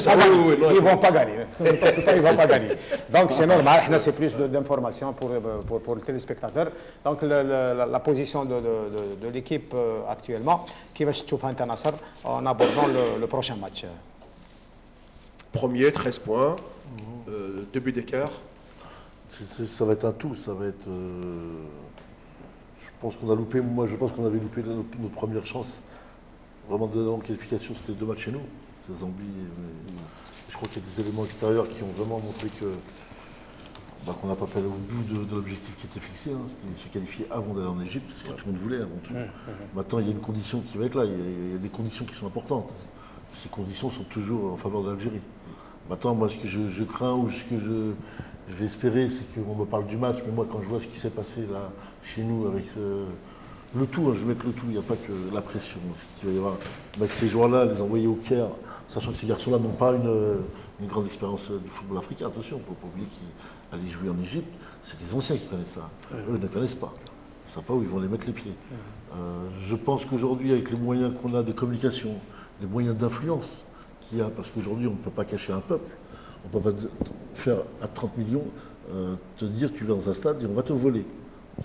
pas gagner. Ils ne vont pas gagner. Ils vont pas gagner. Donc c'est normal. C'est plus d'informations pour le téléspectateur. Donc la position de l'équipe actuellement, qui va se trouver à Nasser en abordant le prochain match. Premier, 13 points, 2 buts d'écart. Ça va être un tout. Ça va être. Je pense qu'on a loupé. Moi, je pense qu'on avait loupé notre première chance. Vraiment, en qualification, c'était 2 matchs chez nous. C'est Zambie. Je crois qu'il y a des éléments extérieurs qui ont vraiment montré que qu'on n'a pas fait au bout de l'objectif qui était fixé. C'était se qualifier avant d'aller en Égypte. C'est ce que tout le monde voulait avant tout. Maintenant, il y a une condition qui va être là. Il y a des conditions qui sont importantes. Ces conditions sont toujours en faveur de l'Algérie. Maintenant, moi, ce que je crains ou ce que je vais espérer, c'est qu'on me parle du match. Mais moi, quand je vois ce qui s'est passé là chez nous avec le tout, je vais mettre le tout, il n'y a pas que la pression qu'il va y avoir. Mettre ces joueurs-là, les envoyer au Caire, sachant que ces garçons-là n'ont pas une grande expérience du football africain. Attention, il ne faut pas oublier qu'aller jouer en Égypte, c'est les anciens qui connaissent ça. Eux ne connaissent pas. Ils ne savent pas où ils vont les mettre les pieds. Je pense qu'aujourd'hui, avec les moyens qu'on a de communication, les moyens d'influence qu'il y a, parce qu'aujourd'hui, on ne peut pas cacher un peuple, on ne peut pas faire à 30 millions, te dire tu vas dans un stade et on va te voler.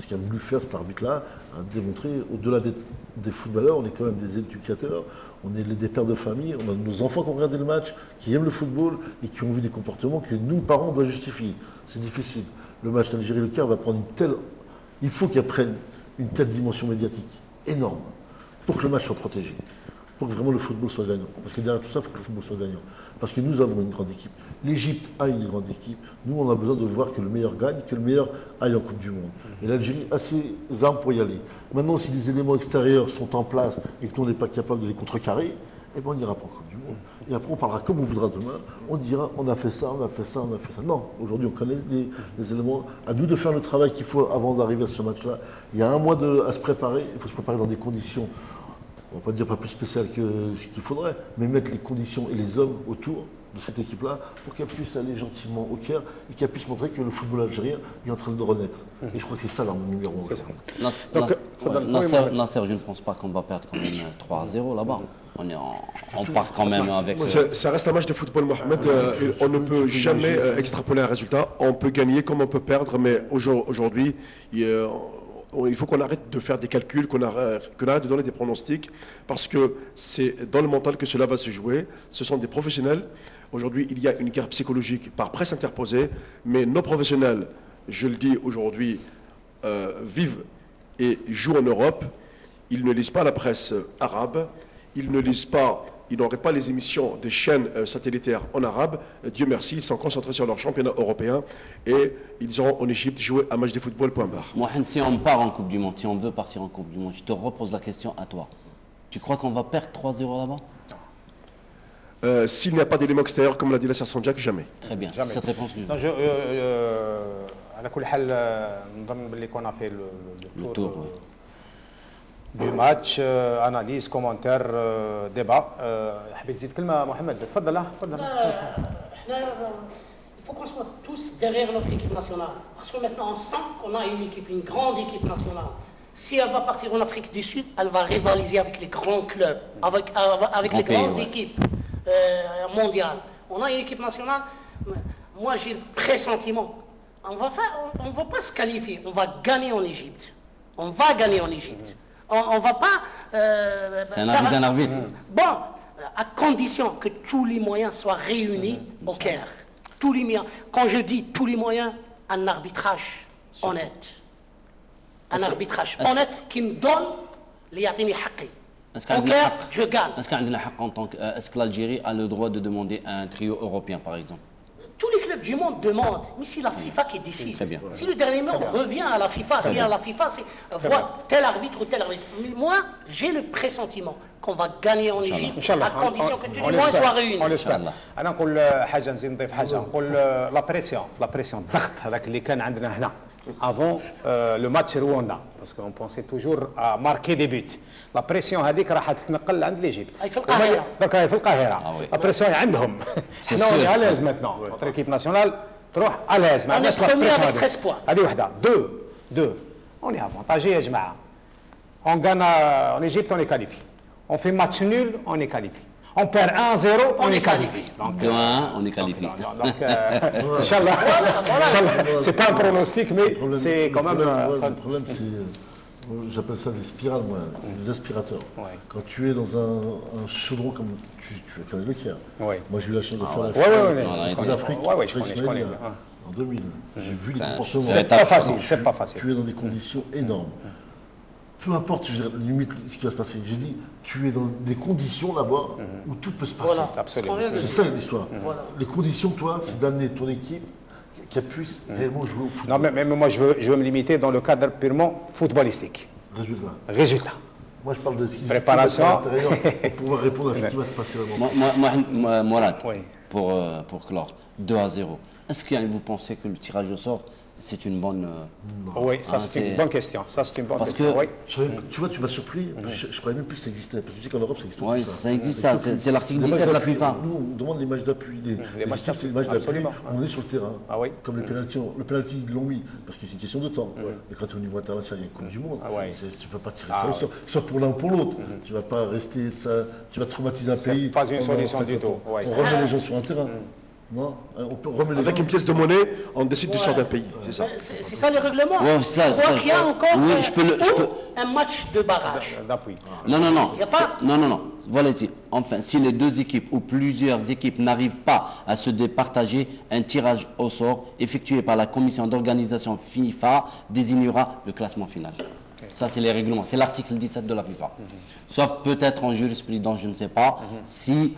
Ce qu'a voulu faire cet arbitre-là, a démontré, au-delà des footballeurs, on est quand même des éducateurs, on est des pères de famille, on a nos enfants qui ont regardé le match, qui aiment le football et qui ont vu des comportements que nous, parents, on doit justifier. C'est difficile. Le match d'Algérie-Le Caire va prendre une telle... Il faut qu'il prenne une telle dimension médiatique énorme pour que le match soit protégé, pour que vraiment le football soit gagnant. Parce que derrière tout ça, il faut que le football soit gagnant. Parce que nous avons une grande équipe. L'Égypte a une grande équipe. Nous, on a besoin de voir que le meilleur gagne, que le meilleur aille en Coupe du Monde. Et l'Algérie a ses armes pour y aller. Maintenant, si les éléments extérieurs sont en place et que nous, on n'est pas capable de les contrecarrer, eh bien, on n'ira pas en Coupe du Monde. Et après, on parlera comme on voudra demain. On dira, on a fait ça, on a fait ça, on a fait ça. Non, aujourd'hui, on connaît les éléments. À nous de faire le travail qu'il faut avant d'arriver à ce match-là. Il y a un mois à se préparer. Il faut se préparer dans des conditions, on ne va pas dire pas plus spéciales que ce qu'il faudrait, mais mettre les conditions et les hommes autour de cette équipe-là pour qu'elle puisse aller gentiment au Caire et qu'elle puisse montrer que le football algérien est en train de renaître. Et je crois que c'est ça l'arme numéro 1. Nasser, je ne pense pas qu'on va perdre quand même 3-0 là-bas. On part quand même avec... Ça reste un match de football, Mohamed. On ne peut jamais extrapoler un résultat. On peut gagner comme on peut perdre, mais aujourd'hui, il faut qu'on arrête de faire des calculs, qu'on arrête de donner des pronostics, parce que c'est dans le mental que cela va se jouer. Ce sont des professionnels. Aujourd'hui, il y a une guerre psychologique par presse interposée, mais nos professionnels, je le dis aujourd'hui, vivent et jouent en Europe. Ils ne lisent pas la presse arabe, ils n'auraient pas les émissions des chaînes satellitaires en arabe. Dieu merci, ils sont concentrés sur leur championnat européen et ils auront en Égypte joué un match de football, point barre. Mohamed, si on part en Coupe du Monde, si on veut partir en Coupe du Monde, je te repose la question à toi. Tu crois qu'on va perdre 3-0 là-bas? S'il n'y a pas d'éléments extérieurs, comme l'a dit Nasser Sanjak, jamais. Très bien, c'est cette réponse que je veux. على كل حال نظن باللي كنا في le tour du match, analyse, commentaire, débat. حبيت تزيد كلمه محمد؟ تفضل. Il faut qu'on soit tous derrière notre équipe nationale. Parce que maintenant on sent qu'on a une grande équipe nationale. Si elle va partir en Afrique du Sud, elle va rivaliser avec les grands clubs, avec les grandes équipes mondiales. On a une équipe nationale. Moi j'ai le pressentiment. On ne va pas se qualifier, on va gagner en Égypte. On va gagner en Égypte. On ne va pas... c'est un avis d'un arbitre. Bon, à condition que tous les moyens soient réunis au Caire. Tous les moyens. Quand je dis tous les moyens, un arbitrage honnête. Un arbitrage honnête qui me donne les yatini haqqi. Au Caire, je gagne. Est-ce que l'Algérie a le droit de demander un trio européen, par exemple? Tous les clubs du monde demandent, mais c'est la FIFA qui décide. Si le dernier mot revient à la FIFA, si à la FIFA, c'est tel arbitre ou tel arbitre. Mais moi, j'ai le pressentiment qu'on va gagner en Égypte à condition que tous les moyens soient réunis. On l'espère. أنا نقول حاجة نزيد نضيف حاجة نقول لا بريسيون الضغط هذاك اللي كان عندنا هنا avant le match Rwanda parce qu'on pensait toujours à marquer des buts. La pression هذيك راح تتنقل عند l'Égypte. في القاهرة. donc في القاهرة. La pression عندهم. Sinon on est à l'aise maintenant. Notre équipe nationale تروح à l'aise. On est premier avec 13 points. هذه وحدة. Deux. On est avantagé يا جماعة. On gagne en Égypte, on est qualifié. On fait match nul, on est qualifié. On perd 1-0, on est qualifié. Donc, 2-1, on est qualifié. Inch'Allah, c'est pas un pronostic, mais c'est quand même... Le problème, c'est... J'appelle ça des spirales, moi, des aspirateurs. Ouais. Quand tu es dans un chaudron comme tu connais le Caire. Ouais. Moi, j'ai eu la chance de faire la ouais, Coupe d'Afrique. je connais. En 2000. J'ai vu les comportements. C'est pas facile, c'est pas facile. Tu es dans des conditions énormes. Peu importe, je veux dire, limite ce qui va se passer. J'ai dit, tu es dans des conditions là-bas où tout peut se passer. Voilà. Absolument. C'est ça l'histoire. Voilà. Les conditions, toi, c'est d'amener ton équipe qu'elle puisse réellement jouer au foot. Non, mais moi, je veux me limiter dans le cadre purement footballistique. Résultat. Moi, je parle de ce qui Préparation. à l'intérieur pour pouvoir répondre à ce qui va se passer vraiment. Mourad, Oui. pour clore, 2-0. Est-ce que vous pensez que le tirage au sort, c'est une bonne... Oui, ça c'est une bonne question. Ça c'est une bonne Parce question. que- Oui. Tu vois, tu m'as surpris. Je croyais même plus que ça existait. Parce que tu dis qu'en Europe, ça existe. Oui, tout ça existe, ça. C'est l'article Les 17 de la matchs d'appui, FIFA. Nous, on demande les matchs d'appui. Les matchs équipes, c'est les matchs d'appui, d'appui. absolument. On est sur le terrain. Ah oui. Comme le penalty, ils l'ont mis. Parce que c'est une question de temps. Mais quand tu es au niveau international, il y a une Coupe du Monde. Ah ouais. Tu ne peux pas tirer ça au sort. Soit pour l'un ou pour l'autre. Tu ne vas pas rester ça. Tu vas traumatiser un C'est pays. pas une pendant solution 50 du tout. ans. Ouais. On remet les gens sur un terrain. Non, on peut remettre les Avec gens. une pièce de monnaie, on décide du sort d'un pays. C'est ça. C'est ça les règlements. Ouais, ça, On voit ça, qu'il y a encore oui, je peux- un match de barrage. D'appui. Non. Y a pas- Non. Voilà ici. Enfin, si les deux équipes ou plusieurs équipes n'arrivent pas à se départager, un tirage au sort effectué par la commission d'organisation FIFA désignera le classement final. Ça, c'est les règlements. C'est l'article 17 de la FIFA. Sauf peut-être en jurisprudence, je ne sais pas, si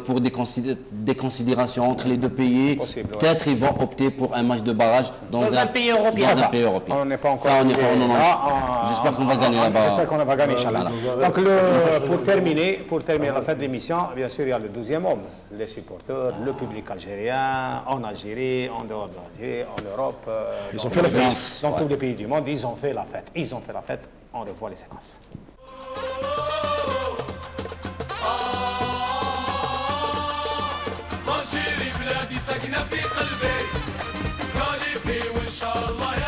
pour des considérations entre les deux pays, Possible, ouais. peut-être ils vont opter pour un match de barrage dans un pays européen. Dans un pays européen. On n'est pas encore. Ça, on n'est pas. Non. Ah, J'espère qu'on va gagner là-bas. J'espère qu'on va gagner, Inch'Allah. Donc, pour terminer la fin de l'émission, bien sûr, il y a le 12e homme, les supporters, le public algérien, en Algérie, en dehors de l'Algérie, en Europe. Ils ont fait la fête. Dans tous les pays du monde, ils ont fait la fête. On revoit les séquences. ماشي بلادي ساكنة في قلبي قالي في وإن شاء الله